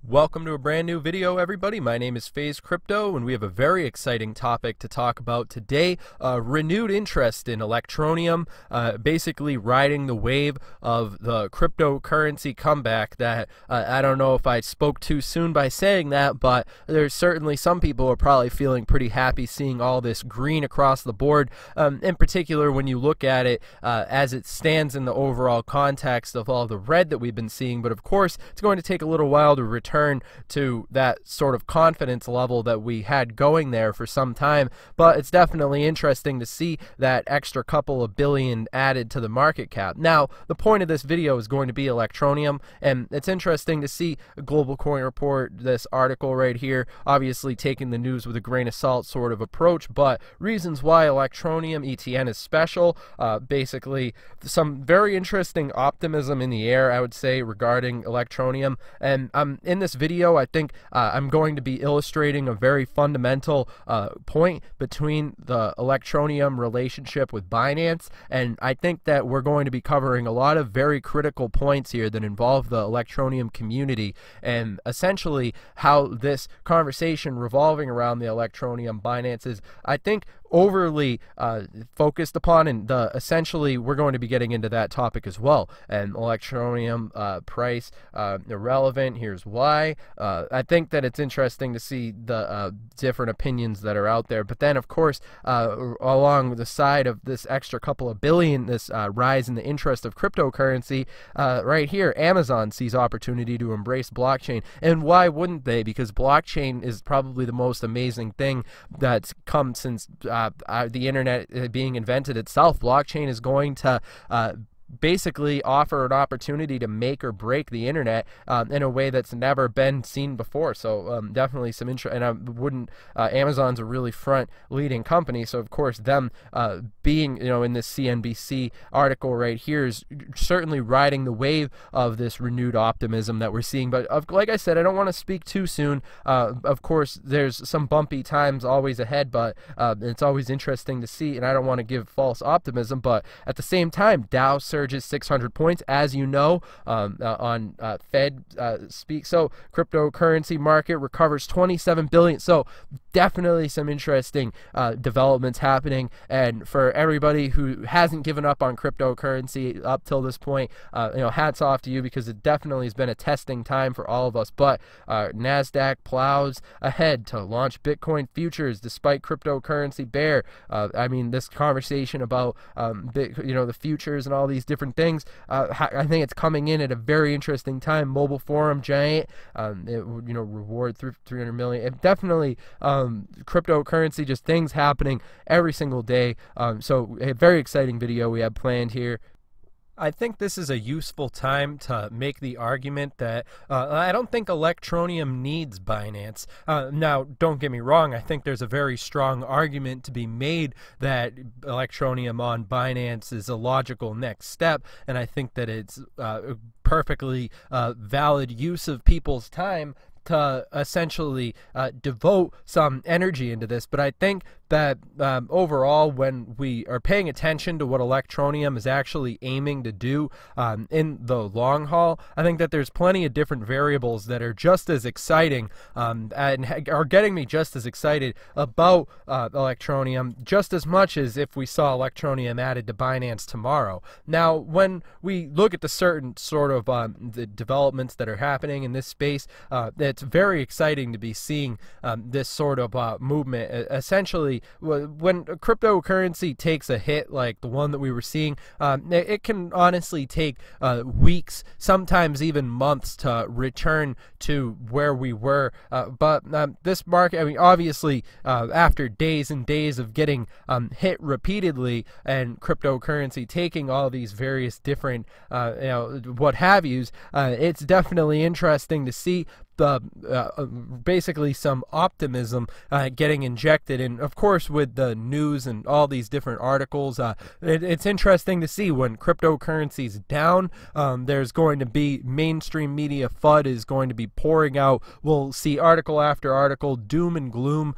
Welcome to a brand new video, everybody. My name is FaZe Crypto, and we have a very exciting topic to talk about today. Renewed interest in Electroneum, basically riding the wave of the cryptocurrency comeback that I don't know if I spoke too soon by saying that, but there's certainly some people who are probably feeling pretty happy seeing all this green across the board, in particular when you look at it as it stands in the overall context of all the red that we've been seeing. But of course, it's going to take a little while to return to that sort of confidence level that we had going there for some time, but it's definitely interesting to see that extra couple of billion added to the market cap. Now, the point of this video is going to be Electroneum, and it's interesting to see a Global Coin Report, this article right here, obviously taking the news with a grain of salt sort of approach, but reasons why Electroneum ETN is special, basically some very interesting optimism in the air, I would say, regarding Electroneum. And in this video, I think I'm going to be illustrating a very fundamental point between the Electroneum relationship with Binance, and I think that we're going to be covering a lot of very critical points here that involve the Electroneum community, and essentially how this conversation revolving around the Electroneum Binance is, I think, overly focused upon, and essentially we're going to be getting into that topic as well. And Electroneum price irrelevant, here's why. I think that it's interesting to see the different opinions that are out there, but then of course along the side of this extra couple of billion, this rise in the interest of cryptocurrency, right here, Amazon sees opportunity to embrace blockchain. And why wouldn't they? Because blockchain is probably the most amazing thing that's come since the internet being invented itself. Blockchain is going to basically offer an opportunity to make or break the internet in a way that's never been seen before. So definitely some interest, and I wouldn't, Amazon's a really front leading company, so of course them being, in this CNBC article right here is certainly riding the wave of this renewed optimism that we're seeing. But like I said, I don't want to speak too soon. Of course there's some bumpy times always ahead, but it's always interesting to see, and I don't want to give false optimism, but at the same time, Dow surges 600 points, as you know, on Fed speak. So cryptocurrency market recovers 27 billion. So definitely some interesting developments happening. And for everybody who hasn't given up on cryptocurrency up till this point, hats off to you, because it definitely has been a testing time for all of us. But NASDAQ plows ahead to launch Bitcoin futures despite cryptocurrency bear. I mean, this conversation about the futures and all these different things, I think it's coming in at a very interesting time. Mobile forum giant, reward through 300 million. It definitely cryptocurrency, just things happening every single day. So a very exciting video we have planned here. I think this is a useful time to make the argument that I don't think Electroneum needs Binance. Now, don't get me wrong, I think there's a very strong argument to be made that Electroneum on Binance is a logical next step, and I think that it's perfectly valid use of people's time to essentially devote some energy into this. But I think that overall, when we are paying attention to what Electroneum is actually aiming to do in the long haul, I think that there's plenty of different variables that are just as exciting and are getting me just as excited about Electroneum, just as much as if we saw Electroneum added to Binance tomorrow. Now, when we look at the certain sort of the developments that are happening in this space, it's very exciting to be seeing this sort of movement. Essentially, when a cryptocurrency takes a hit like the one that we were seeing, it can honestly take weeks, sometimes even months, to return to where we were. But this market, I mean, obviously, after days and days of getting hit repeatedly, and cryptocurrency taking all these various different, what have yous, it's definitely interesting to see basically some optimism getting injected. And of course, with the news and all these different articles, it's interesting to see when cryptocurrency's down, there's going to be mainstream media FUD is going to be pouring out. We'll see article after article, doom and gloom,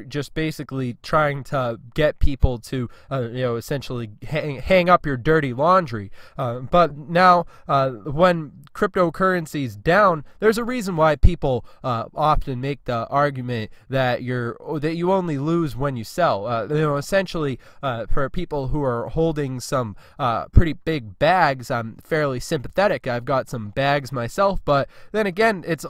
just basically trying to get people to essentially hang up your dirty laundry. But now when cryptocurrency's down, there's a reason why people often make the argument that you only lose when you sell. Essentially, for people who are holding some pretty big bags, I'm fairly sympathetic. I've got some bags myself, but then again, it's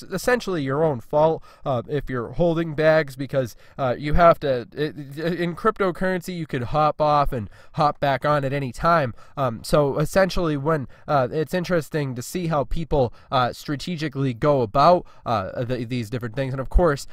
essentially your own fault if you're holding bags, because you have to. In cryptocurrency, you could hop off and hop back on at any time. So essentially, when it's interesting to see how people strategically go about these different things. And of course,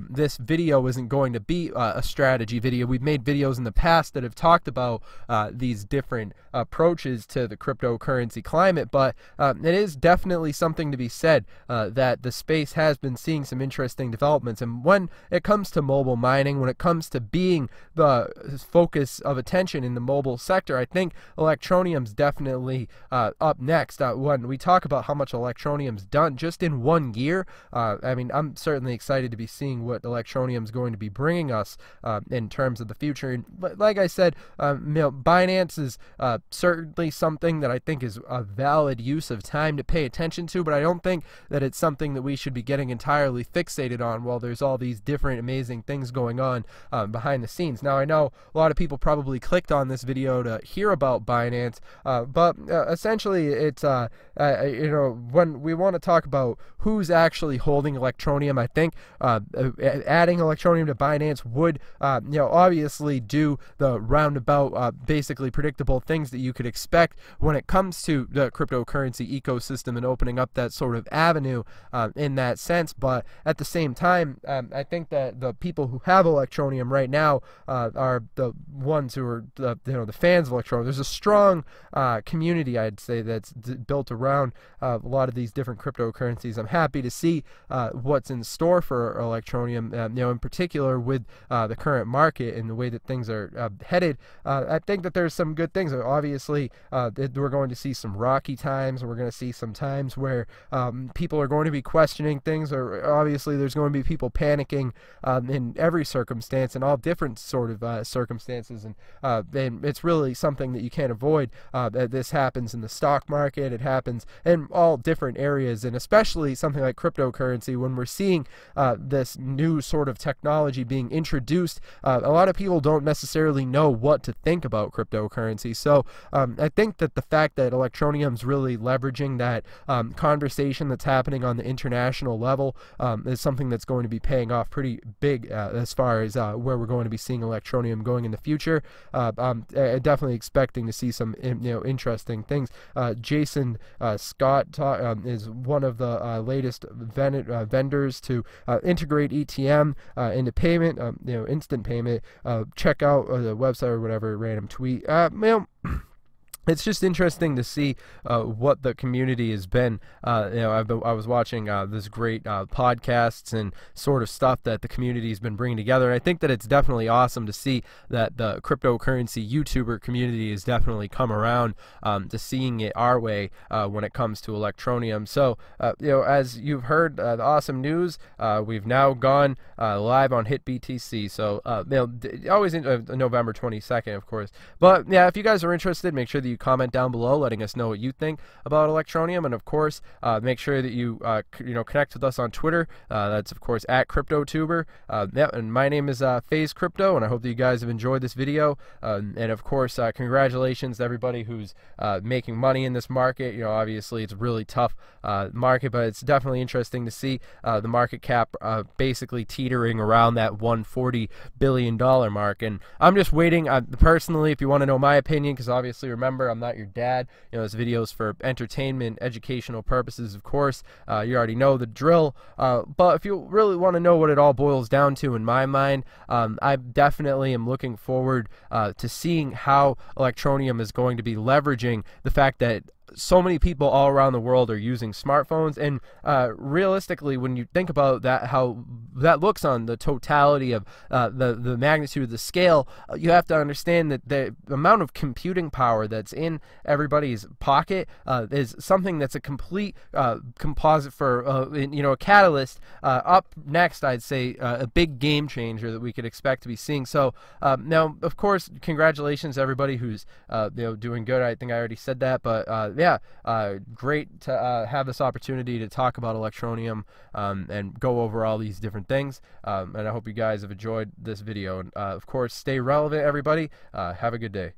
this video isn't going to be a strategy video. We've made videos in the past that have talked about these different approaches to the cryptocurrency climate, but it is definitely something to be said that the space has been seeing some interesting developments. And when it comes to mobile mining, when it comes to being the focus of attention in the mobile sector, I think Electroneum's definitely up next. When we talk about how much Electroneum's done just in 1 year, I mean, I'm certainly excited to be seeing what Electroneum's going to be bringing us in terms of the future. And like I said, Binance is certainly something that I think is a valid use of time to pay attention to, but I don't think that it's something that we should be getting entirely fixated on while there's all these different amazing things going on behind the scenes. Now, I know a lot of people probably clicked on this video to hear about Binance, but essentially it's when we want to talk about who's actually holding Electroneum, I think adding Electroneum to Binance would obviously do the roundabout basically predictable things that you could expect when it comes to the cryptocurrency ecosystem and opening up that sort of avenue in that sense. But at the same time, I think that the people who have Electroneum right now are the ones who are the fans of Electroneum. There's a strong community, I'd say, that's built around a lot of these different cryptocurrencies. I'm happy to see what's in store for Electroneum, in particular with the current market and the way that things are headed. I think that there's some good things. Obviously, we're going to see some rocky times. We're going to see some times where people are going to be questioning things, or obviously there's going to be people panicking in every circumstance, in all different sort of circumstances, and it's really something that you can't avoid. This happens in the stock market. It happens in all different areas, and especially something like cryptocurrency. When we're seeing this new sort of technology being introduced, a lot of people don't necessarily know what to think about cryptocurrency. So I think that the fact that Electroneum's really leveraging that conversation that's happening on the international level is something that's going to be paying off pretty big as far as where we're going to be seeing Electroneum going in the future. I'm definitely expecting to see some interesting things. Jason Scott is one of the latest vendors to integrate ETM into payment, instant payment. Check out the website or whatever random tweet. It's just interesting to see what the community has been. I was watching this great podcasts and sort of stuff that the community has been bringing together. And I think that it's definitely awesome to see that the cryptocurrency YouTuber community has definitely come around to seeing it our way when it comes to Electroneum. So, as you've heard, the awesome news, we've now gone live on HitBTC. So, always in November 22nd, of course. But yeah, if you guys are interested, make sure that you comment down below letting us know what you think about Electroneum, and of course make sure that you connect with us on Twitter. That's of course at CryptoTuber. And my name is FaZe Crypto, and I hope that you guys have enjoyed this video, and of course congratulations to everybody who's making money in this market. Obviously it's a really tough market, but it's definitely interesting to see the market cap basically teetering around that $140 billion mark. And I'm just waiting personally, if you want to know my opinion, because obviously remember, I'm not your dad. This video is for entertainment, educational purposes, of course. You already know the drill. But if you really want to know what it all boils down to, in my mind, I definitely am looking forward to seeing how Electroneum is going to be leveraging the fact that so many people all around the world are using smartphones, and realistically, when you think about that, how that looks on the totality of the magnitude of the scale, you have to understand that the amount of computing power that's in everybody's pocket is something that's a complete composite for a catalyst. Up next, I'd say a big game changer that we could expect to be seeing. So now, of course, congratulations to everybody who's doing good. I think I already said that, but yeah, great to have this opportunity to talk about Electroneum and go over all these different things. And I hope you guys have enjoyed this video. And of course, stay relevant, everybody. Have a good day.